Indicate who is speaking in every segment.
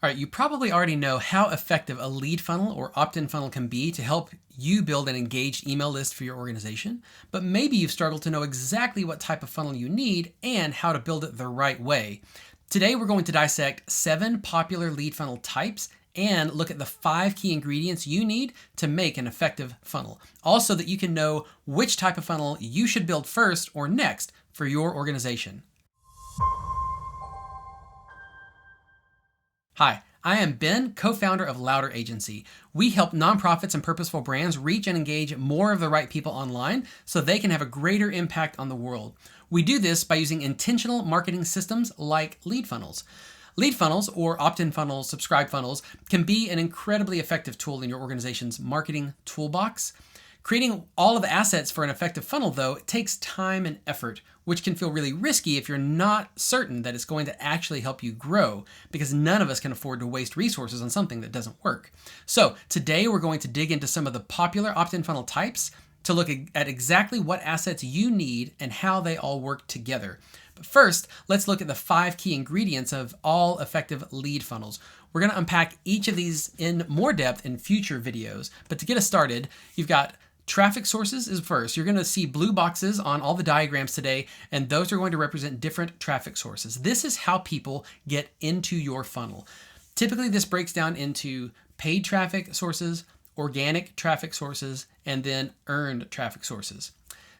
Speaker 1: All right, you probably already know how effective a lead funnel or opt-in funnel can be to help you build an engaged email list for your organization, but maybe you've struggled to know exactly what type of funnel you need and how to build it the right way. Today, we're going to dissect 7 popular lead funnel types and look at the 5 key ingredients you need to make an effective funnel. Also, that you can know which type of funnel you should build first or next for your organization. Hi, I am Ben, co-founder of Louder Agency. We help nonprofits and purposeful brands reach and engage more of the right people online so they can have a greater impact on the world. We do this by using intentional marketing systems like lead funnels. Lead funnels, or opt-in funnels, subscribe funnels, can be an incredibly effective tool in your organization's marketing toolbox. Creating all of the assets for an effective funnel, though, it takes time and effort, which can feel really risky if you're not certain that it's going to actually help you grow, because none of us can afford to waste resources on something that doesn't work. So today we're going to dig into some of the popular opt-in funnel types to look at exactly what assets you need and how they all work together. But first, let's look at the 5 key ingredients of all effective lead funnels. We're going to unpack each of these in more depth in future videos, but to get us started, you've got traffic sources is first. You're going to see blue boxes on all the diagrams today, and those are going to represent different traffic sources. This is how people get into your funnel. Typically, this breaks down into paid traffic sources, organic traffic sources, and then earned traffic sources.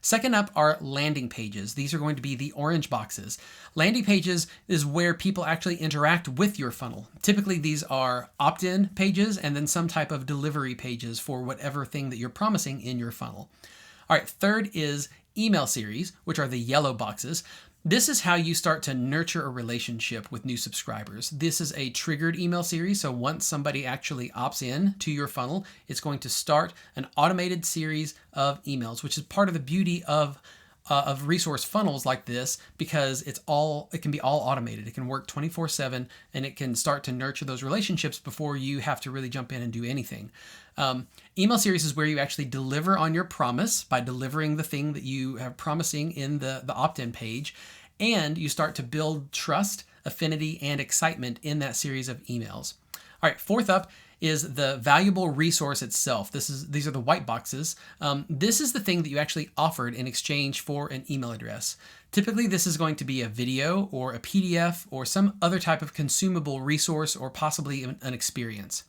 Speaker 1: Second up are landing pages. These are going to be the orange boxes. Landing pages is where people actually interact with your funnel. Typically, these are opt-in pages and then some type of delivery pages for whatever thing that you're promising in your funnel. All right, third is email series, which are the yellow boxes. This is how you start to nurture a relationship with new subscribers. This is a triggered email series, so once somebody actually opts in to your funnel, it's going to start an automated series of emails, which is part of the beauty of resource funnels like this, because it can be all automated. It can work 24/7, and it can start to nurture those relationships before you have to really jump in and do anything. Email series is where you actually deliver on your promise by delivering the thing that you are promising in the opt-in page, and you start to build trust, affinity, and excitement in that series of emails. All right, fourth up is the valuable resource itself. These are the white boxes. This is the thing that you actually offered in exchange for an email address. Typically, this is going to be a video or a PDF or some other type of consumable resource, or possibly an experience.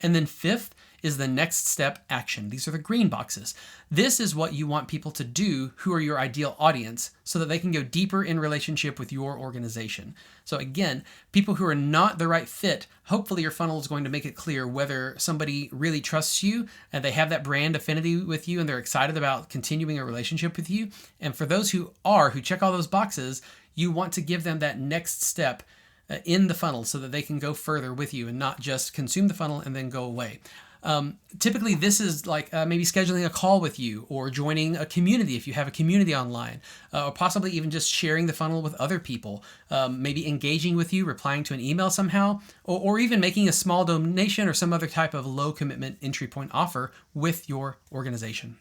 Speaker 1: And then fifth is the next step action. These are the green boxes. This is what you want people to do who are your ideal audience so that they can go deeper in relationship with your organization. So again, people who are not the right fit, hopefully your funnel is going to make it clear whether somebody really trusts you and they have that brand affinity with you and they're excited about continuing a relationship with you. And for those who check all those boxes, you want to give them that next step in the funnel so that they can go further with you and not just consume the funnel and then go away. Typically, this is like maybe scheduling a call with you, or joining a community if you have a community online, or possibly even just sharing the funnel with other people, maybe engaging with you, replying to an email somehow, or even making a small donation or some other type of low commitment entry point offer with your organization.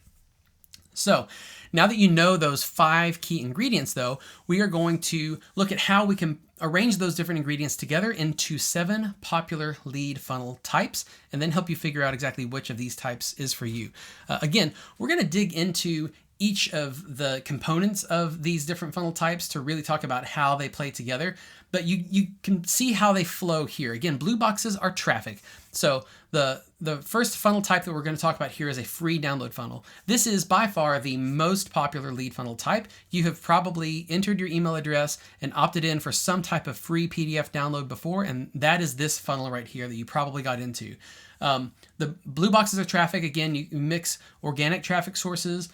Speaker 1: So now that you know those 5 key ingredients, though, we are going to look at how we can arrange those different ingredients together into 7 popular lead funnel types, and then help you figure out exactly which of these types is for you. Again, we're going to dig into each of the components of these different funnel types to really talk about how they play together, but you can see how they flow here. Again, blue boxes are traffic. So the first funnel type that we're going to talk about here is a free download funnel. This is by far the most popular lead funnel type. You have probably entered your email address and opted in for some type of free PDF download before, and that is this funnel right here that you probably got into. The blue boxes are traffic. Again, you mix organic traffic sources,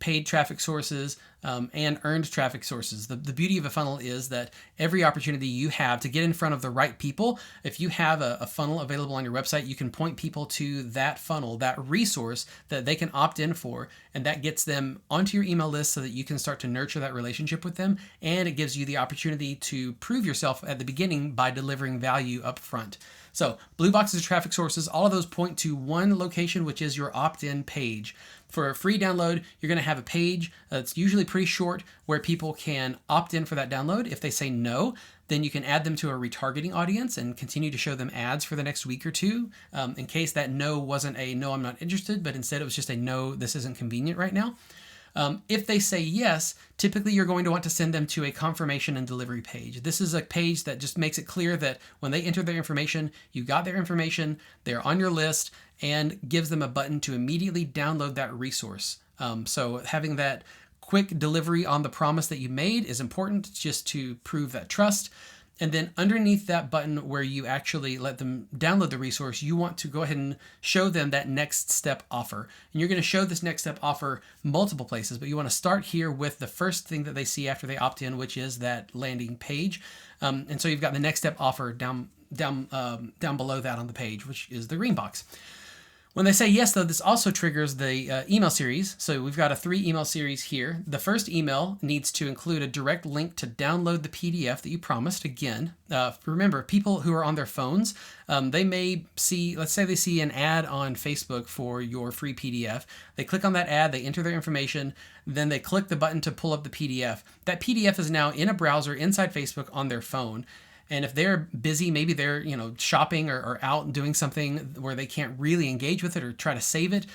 Speaker 1: paid traffic sources, and earned traffic sources. The beauty of a funnel is that every opportunity you have to get in front of the right people, if you have a funnel available on your website, you can point people to that funnel, that resource that they can opt in for, and that gets them onto your email list so that you can start to nurture that relationship with them, and it gives you the opportunity to prove yourself at the beginning by delivering value up front. So blue boxes are traffic sources. All of those point to one location, which is your opt-in page. For a free download, you're going to have a page that's usually pretty short where people can opt in for that download. If they say no, then you can add them to a retargeting audience and continue to show them ads for the next week or two, in case that no wasn't a no, I'm not interested, but instead it was just a no, this isn't convenient right now. If they say yes, typically you're going to want to send them to a confirmation and delivery page. This is a page that just makes it clear that when they enter their information, you got their information, they're on your list, and gives them a button to immediately download that resource. So having that quick delivery on the promise that you made is important just to prove that trust. And then underneath that button where you actually let them download the resource, you want to go ahead and show them that next step offer. And you're going to show this next step offer multiple places, but you want to start here with the first thing that they see after they opt in, which is that landing page. And so you've got the next step offer down below that on the page, which is the green box. When they say yes, though, this also triggers the email series. So we've got a 3 email series here. The first email needs to include a direct link to download the PDF that you promised. Again, remember, people who are on their phones, they may see, let's say they see an ad on Facebook for your free PDF. They click on that ad, they enter their information, then they click the button to pull up the PDF. That PDF is now in a browser inside Facebook on their phone. And if they're busy, maybe they're shopping or out doing something where they can't really engage with it or try to save it.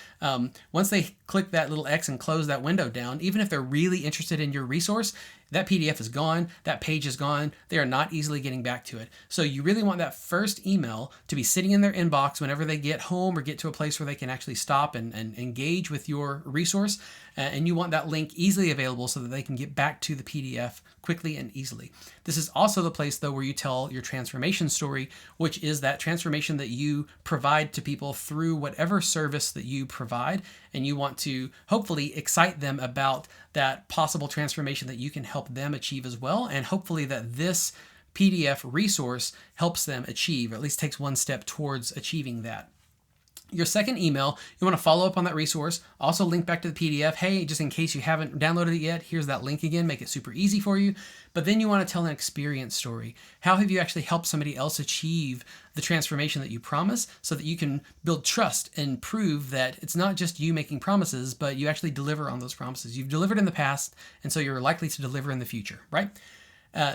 Speaker 1: Once they click that little X and close that window down, even if they're really interested in your resource, that PDF is gone, that page is gone, they are not easily getting back to it. So you really want that first email to be sitting in their inbox whenever they get home or get to a place where they can actually stop and engage with your resource. And you want that link easily available so that they can get back to the PDF quickly and easily. This is also the place, though, where you tell your transformation story, which is that transformation that you provide to people through whatever service that you provide. And you want to hopefully excite them about that possible transformation that you can help them achieve as well. And hopefully that this PDF resource helps them achieve, or at least takes one step towards achieving that. Your second email, you want to follow up on that resource, also link back to the PDF. Hey, just in case you haven't downloaded it yet, here's that link again, make it super easy for you. But then you want to tell an experience story. How have you actually helped somebody else achieve the transformation that you promise, so that you can build trust and prove that it's not just you making promises, but you actually deliver on those promises. You've delivered in the past, and so you're likely to deliver in the future, right?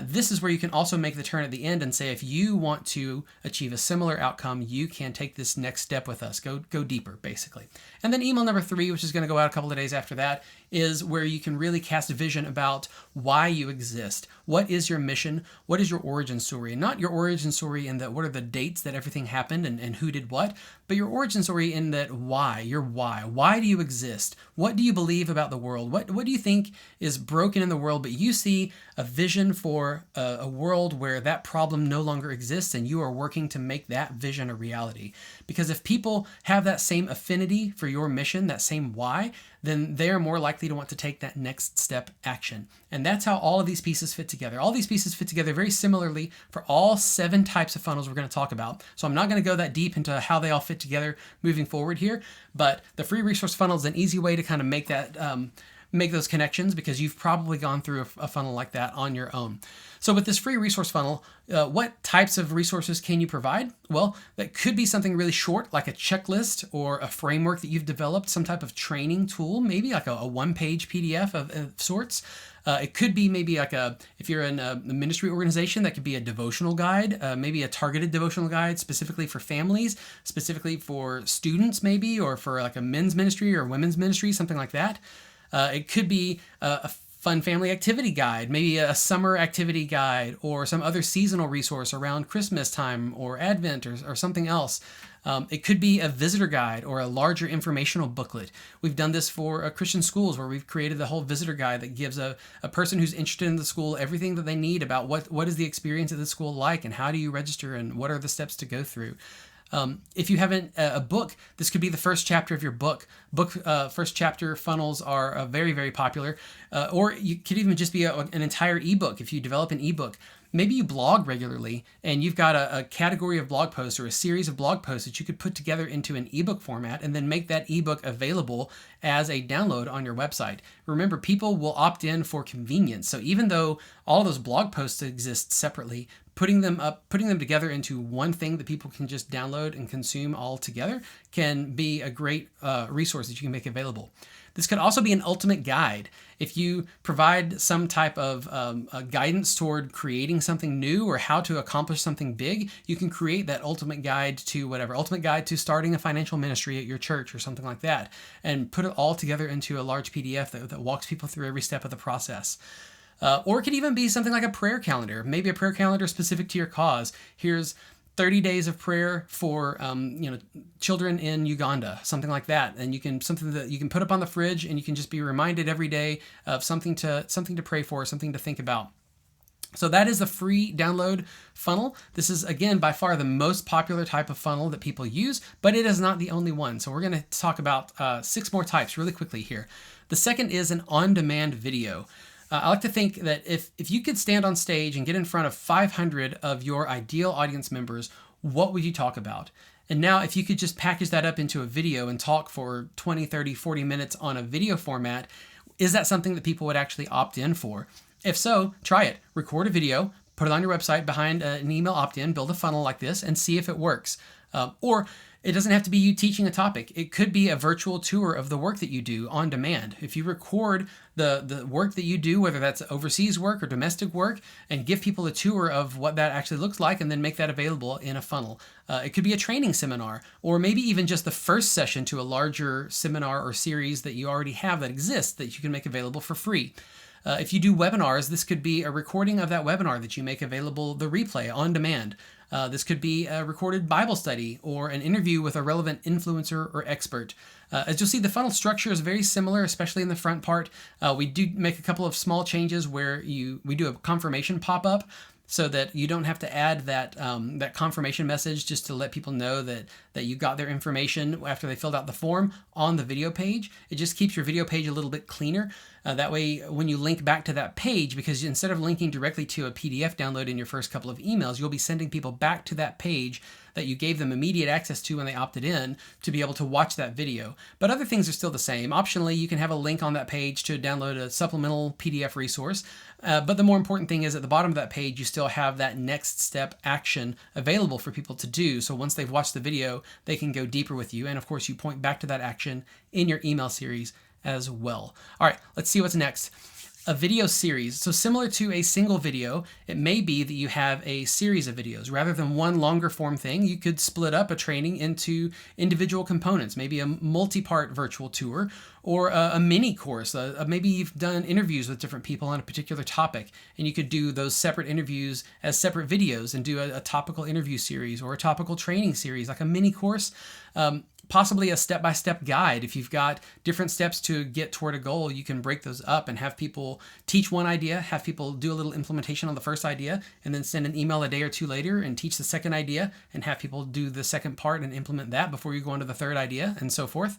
Speaker 1: This is where you can also make the turn at the end and say, if you want to achieve a similar outcome, you can take this next step with us. Go deeper, basically. And then email number 3, which is going to go out a couple of days after that, is where you can really cast a vision about why you exist. What is your mission? What is your origin story? And not your origin story in that what are the dates that everything happened and who did what, but your origin story in that why, your why. Why do you exist? What do you believe about the world? What do you think is broken in the world, but you see a vision for a world where that problem no longer exists, and you are working to make that vision a reality? Because if people have that same affinity for your mission, that same why, then they're more likely to want to take that next step action. And that's how all of these pieces fit together. All these pieces fit together very similarly for all 7 types of funnels we're going to talk about. So I'm not going to go that deep into how they all fit together moving forward here, but the free resource funnel is an easy way to kind of make that make those connections, because you've probably gone through a funnel like that on your own. So with this free resource funnel, what types of resources can you provide? Well, that could be something really short, like a checklist or a framework that you've developed, some type of training tool, maybe like a one-page PDF of sorts. It could be maybe like if you're in a ministry organization, that could be a devotional guide, maybe a targeted devotional guide specifically for families, specifically for students maybe, or for like a men's ministry or women's ministry, something like that. It could be a fun family activity guide, maybe a summer activity guide, or some other seasonal resource around Christmas time or Advent or something else. It could be a visitor guide or a larger informational booklet. We've done this for Christian schools, where we've created the whole visitor guide that gives a person who's interested in the school everything that they need about what is the experience of the school like, and how do you register, and what are the steps to go through. If you haven't a book, this could be the first chapter of your book. First chapter funnels are very, very popular. Or you could even just be an entire ebook. If you develop an ebook, maybe you blog regularly, and you've got a category of blog posts or a series of blog posts that you could put together into an ebook format, and then make that ebook available as a download on your website. Remember, people will opt in for convenience. So even though all those blog posts exist separately, putting them together into one thing that people can just download and consume all together can be a great resource that you can make available. This could also be an ultimate guide. If you provide some type of guidance toward creating something new or how to accomplish something big, you can create that ultimate guide to whatever, ultimate guide to starting a financial ministry at your church or something like that, and put it all together into a large PDF that walks people through every step of the process. Or it could even be something like a prayer calendar, maybe a prayer calendar specific to your cause. Here's 30 days of prayer for children in Uganda, something like that, and something that you can put up on the fridge, and you can just be reminded every day of something to pray for, something to think about. So that is the free download funnel. This is, again, by far the most popular type of funnel that people use, but it is not the only one. So we're going to talk about 6 more types really quickly here. The second is an on-demand video. I like to think that if you could stand on stage and get in front of 500 of your ideal audience members, what would you talk about? And now if you could just package that up into a video and talk for 20, 30, 40 minutes on a video format, is that something that people would actually opt in for? If so, try it. Record a video, put it on your website behind an email opt-in, build a funnel like this, and see if it works. Or it doesn't have to be you teaching a topic. It could be a virtual tour of the work that you do on demand. If you record the work that you do, whether that's overseas work or domestic work, and give people a tour of what that actually looks like, and then make that available in a funnel. It could be a training seminar, or maybe even just the first session to a larger seminar or series that you already have that exists that you can make available for free. If you do webinars, this could be a recording of that webinar that you make available, the replay on demand. This could be a recorded Bible study or an interview with a relevant influencer or expert. As you'll see, the funnel structure is very similar, especially in the front part. We do make a couple of small changes where we do a confirmation pop-up so that you don't have to add that confirmation message just to let people know that you got their information after they filled out the form on the video page. It just keeps your video page a little bit cleaner. That way, when you link back to that page, because instead of linking directly to a PDF download in your first couple of emails, you'll be sending people back to that page that you gave them immediate access to when they opted in to be able to watch that video. But other things are still the same. Optionally, you can have a link on that page to download a supplemental PDF resource. But the more important thing is at the bottom of that page, you still have that next step action available for people to do. So once they've watched the video, they can go deeper with you. And of course, you point back to that action in your email series as well. All right, let's see what's next. A video series. So similar to a single video, it may be that you have a series of videos. Rather than one longer form thing, you could split up a training into individual components, maybe a multi-part virtual tour or a mini course. Maybe you've done interviews with different people on a particular topic, and you could do those separate interviews as separate videos and do a topical interview series or a topical training series, like a mini course. Possibly a step-by-step guide. If you've got different steps to get toward a goal, you can break those up and have people teach one idea, have people do a little implementation on the first idea, and then send an email a day or two later and teach the second idea and have people do the second part and implement that before you go on to the third idea, and so forth.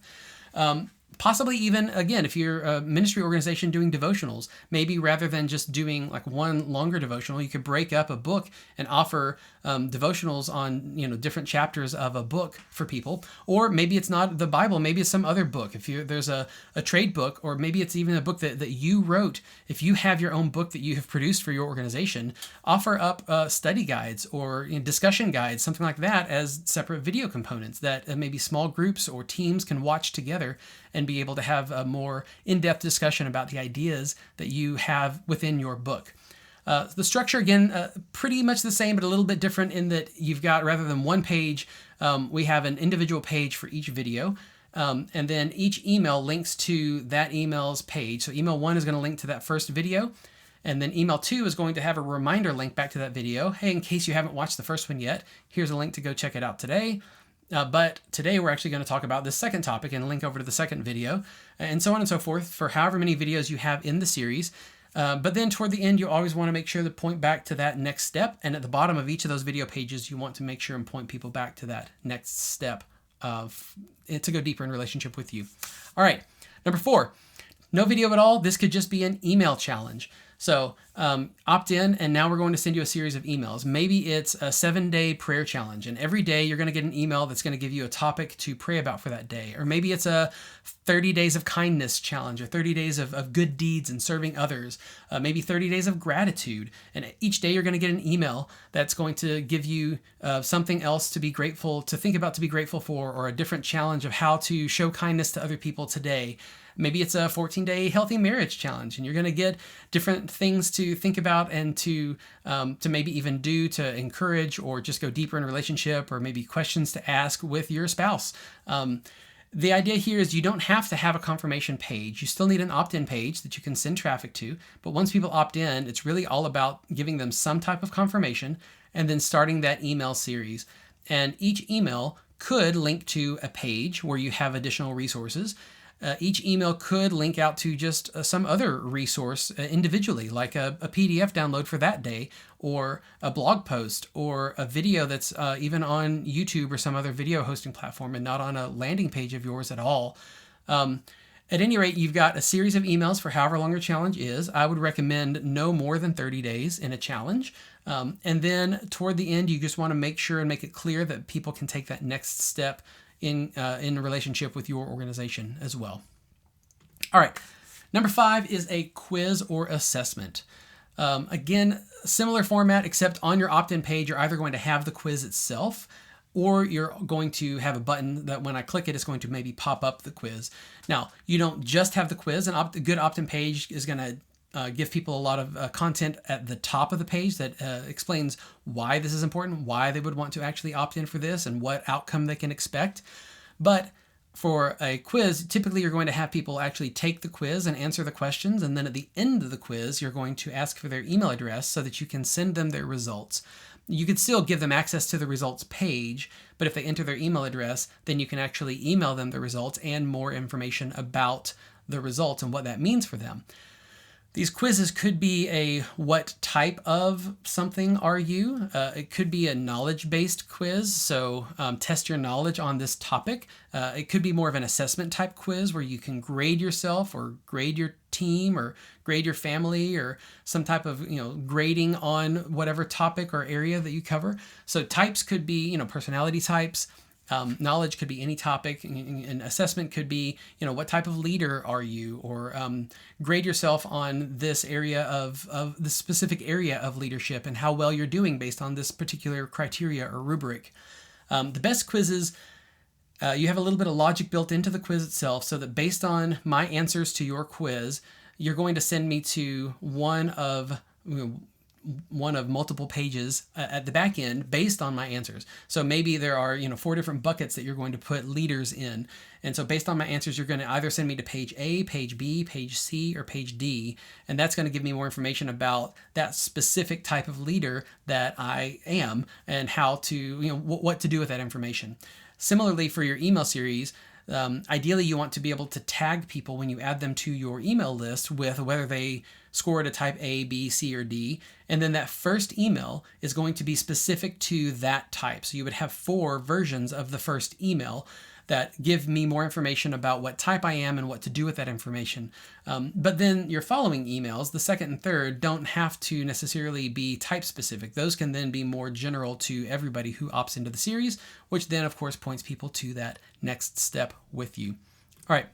Speaker 1: Possibly even, again, if you're a ministry organization doing devotionals, maybe rather than just doing like one longer devotional, you could break up a book and offer devotionals on different chapters of a book for people. Or maybe it's not the Bible, maybe it's some other book. If there's a trade book, or maybe it's even a book that you wrote. If you have your own book that you have produced for your organization, offer up study guides or discussion guides, something like that, as separate video components that maybe small groups or teams can watch together and be able to have a more in-depth discussion about the ideas that you have within your book. The structure, again, pretty much the same, but a little bit different in that you've got, rather than one page, we have an individual page for each video. And then each email links to that email's page. So email 1 is going to link to that first video. And then email 2 is going to have a reminder link back to that video. Hey, in case you haven't watched the first one yet, here's a link to go check it out today. But today we're actually going to talk about this second topic and link over to the second video, and so on and so forth for however many videos you have in the series. But then toward the end, you always want to make sure to point back to that next step. And at the bottom of each of those video pages, you want to make sure and point people back to that next step to go deeper in relationship with you. All right, number 4. No video at all. This could just be an email challenge. So opt in, and now we're going to send you a series of emails. Maybe it's a 7-day prayer challenge, and every day you're going to get an email that's going to give you a topic to pray about for that day. Or maybe it's a 30 days of kindness challenge, or 30 days of good deeds and serving others. Maybe 30 days of gratitude. And each day you're going to get an email that's going to give you something else to be grateful, to think about, to be grateful for, or a different challenge of how to show kindness to other people today. Maybe it's a 14-day healthy marriage challenge, and you're going to get different things to think about and to maybe even do to encourage or just go deeper in a relationship, or maybe questions to ask with your spouse. The idea here is you don't have to have a confirmation page. You still need an opt-in page that you can send traffic to. But once people opt in, it's really all about giving them some type of confirmation and then starting that email series. And each email could link to a page where you have additional resources. Each email could link out to just some other resource individually, like a PDF download for that day, or a blog post, or a video that's even on YouTube or some other video hosting platform and not on a landing page of yours at all. At any rate, you've got a series of emails for however long your challenge is. I would recommend no more than 30 days in a challenge. And then toward the end, you just want to make sure and make it clear that people can take that next step in relationship with your organization as well. All right, number 5 is a quiz or assessment. Again, similar format, except on your opt-in page, you're either going to have the quiz itself, or you're going to have a button that when I click it, it's going to maybe pop up the quiz. Now, you don't just have the quiz. A good opt-in page is going to give people a lot of content at the top of the page that explains why this is important, why they would want to actually opt in for this, and what outcome they can expect. But for a quiz, typically you're going to have people actually take the quiz and answer the questions, and then at the end of the quiz, you're going to ask for their email address so that you can send them their results. You could still give them access to the results page, but if they enter their email address, then you can actually email them the results and more information about the results and what that means for them. These quizzes could be a what type of something are you? It could be a knowledge-based quiz, so test your knowledge on this topic. It could be more of an assessment type quiz where you can grade yourself or grade your team or grade your family, or some type of grading on whatever topic or area that you cover. So types could be personality types. Knowledge could be any topic, and assessment could be, what type of leader are you, or grade yourself on this area of the specific area of leadership and how well you're doing based on this particular criteria or rubric. The best quizzes, you have a little bit of logic built into the quiz itself, so that based on my answers to your quiz, you're going to send me to one of multiple pages at the back end based on my answers. So maybe there are 4 different buckets that you're going to put leaders in. And so based on my answers, you're going to either send me to page A, page B, page C, or page D. And that's going to give me more information about that specific type of leader that I am, and how to, what to do with that information. Similarly, for your email series, ideally you want to be able to tag people when you add them to your email list with whether they scored a type A, B, C, or D, and then that first email is going to be specific to that type. So you would have 4 versions of the first email that give me more information about what type I am and what to do with that information. But then your following emails, the second and third, don't have to necessarily be type specific. Those can then be more general to everybody who opts into the series, which then of course points people to that next step with you. All right.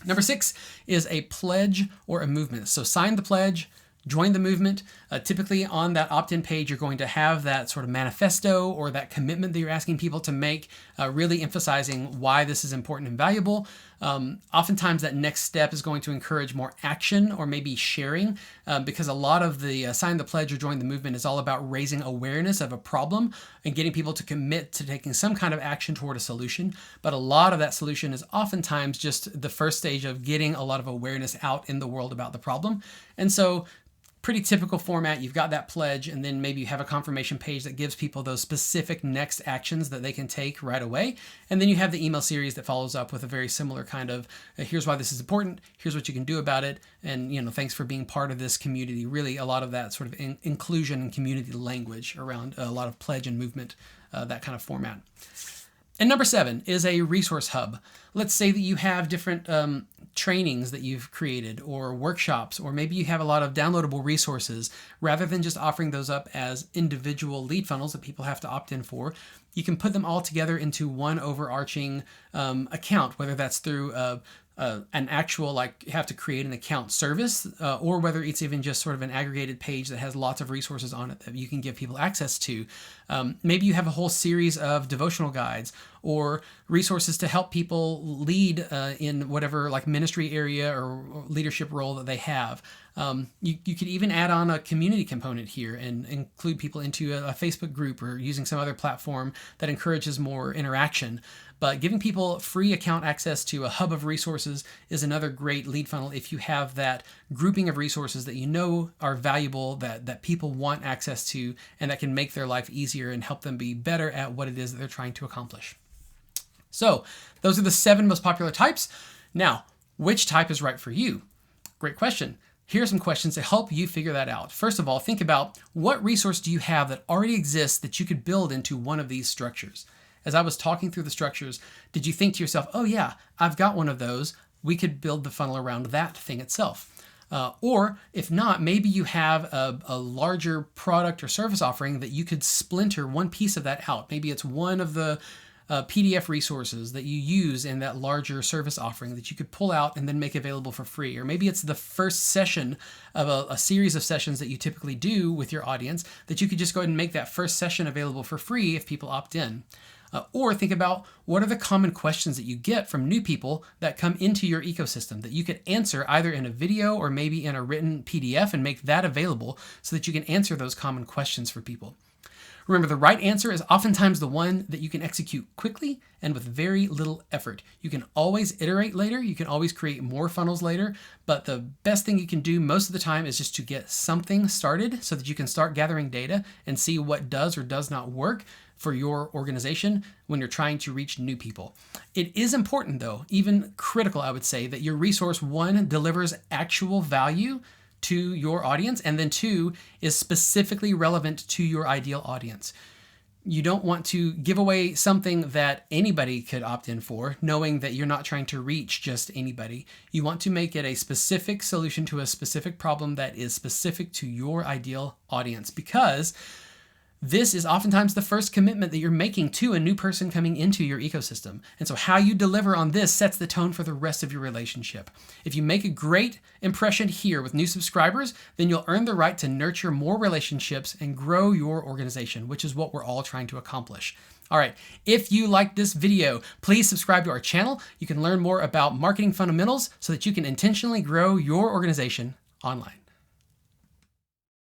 Speaker 1: Number 6 is a pledge or a movement. So sign the pledge, join the movement. Typically on that opt-in page, you're going to have that sort of manifesto or that commitment that you're asking people to make, really emphasizing why this is important and valuable. Oftentimes that next step is going to encourage more action or maybe sharing, because a lot of the sign the pledge or join the movement is all about raising awareness of a problem and getting people to commit to taking some kind of action toward a solution. But a lot of that solution is oftentimes just the first stage of getting a lot of awareness out in the world about the problem. And so pretty typical format. You've got that pledge, and then maybe you have a confirmation page that gives people those specific next actions that they can take right away. And then you have the email series that follows up with a very similar kind of, here's why this is important, here's what you can do about it, and thanks for being part of this community. Really a lot of that sort of inclusion and community language around a lot of pledge and movement, that kind of format. And number 7 is a resource hub. Let's say that you have different trainings that you've created or workshops, or maybe you have a lot of downloadable resources. Rather than just offering those up as individual lead funnels that people have to opt in for, you can put them all together into one overarching account, whether that's through an actual, like, you have to create an account service, or whether it's even just sort of an aggregated page that has lots of resources on it that you can give people access to. Maybe you have a whole series of devotional guides or resources to help people lead in whatever, like, ministry area or leadership role that they have. You could even add on a community component here and include people into a Facebook group or using some other platform that encourages more interaction. But giving people free account access to a hub of resources is another great lead funnel if you have that grouping of resources that you know are valuable, that people want access to, and that can make their life easier and help them be better at what it is that they're trying to accomplish. So those are the 7 most popular types. Now, which type is right for you? Great question. Here are some questions to help you figure that out. First of all, think about what resource do you have that already exists that you could build into one of these structures. As I was talking through the structures, did you think to yourself, oh yeah, I've got one of those. We could build the funnel around that thing itself. Or if not, maybe you have a larger product or service offering that you could splinter one piece of that out. Maybe it's one of the PDF resources that you use in that larger service offering that you could pull out and then make available for free. Or maybe it's the first session of a series of sessions that you typically do with your audience that you could just go ahead and make that first session available for free if people opt in. Or think about what are the common questions that you get from new people that come into your ecosystem that you could answer either in a video or maybe in a written PDF and make that available so that you can answer those common questions for people. Remember, the right answer is oftentimes the one that you can execute quickly and with very little effort. You can always iterate later. You can always create more funnels later. But the best thing you can do most of the time is just to get something started so that you can start gathering data and see what does or does not work for your organization when you're trying to reach new people. It is important, though, even critical, I would say, that your resource, 1, delivers actual value to your audience, and then 2, is specifically relevant to your ideal audience. You don't want to give away something that anybody could opt in for, knowing that you're not trying to reach just anybody. You want to make it a specific solution to a specific problem that is specific to your ideal audience, because this is oftentimes the first commitment that you're making to a new person coming into your ecosystem. And so how you deliver on this sets the tone for the rest of your relationship. If you make a great impression here with new subscribers, then you'll earn the right to nurture more relationships and grow your organization, which is what we're all trying to accomplish. All right, if you liked this video, please subscribe to our channel. You can learn more about marketing fundamentals so that you can intentionally grow your organization online.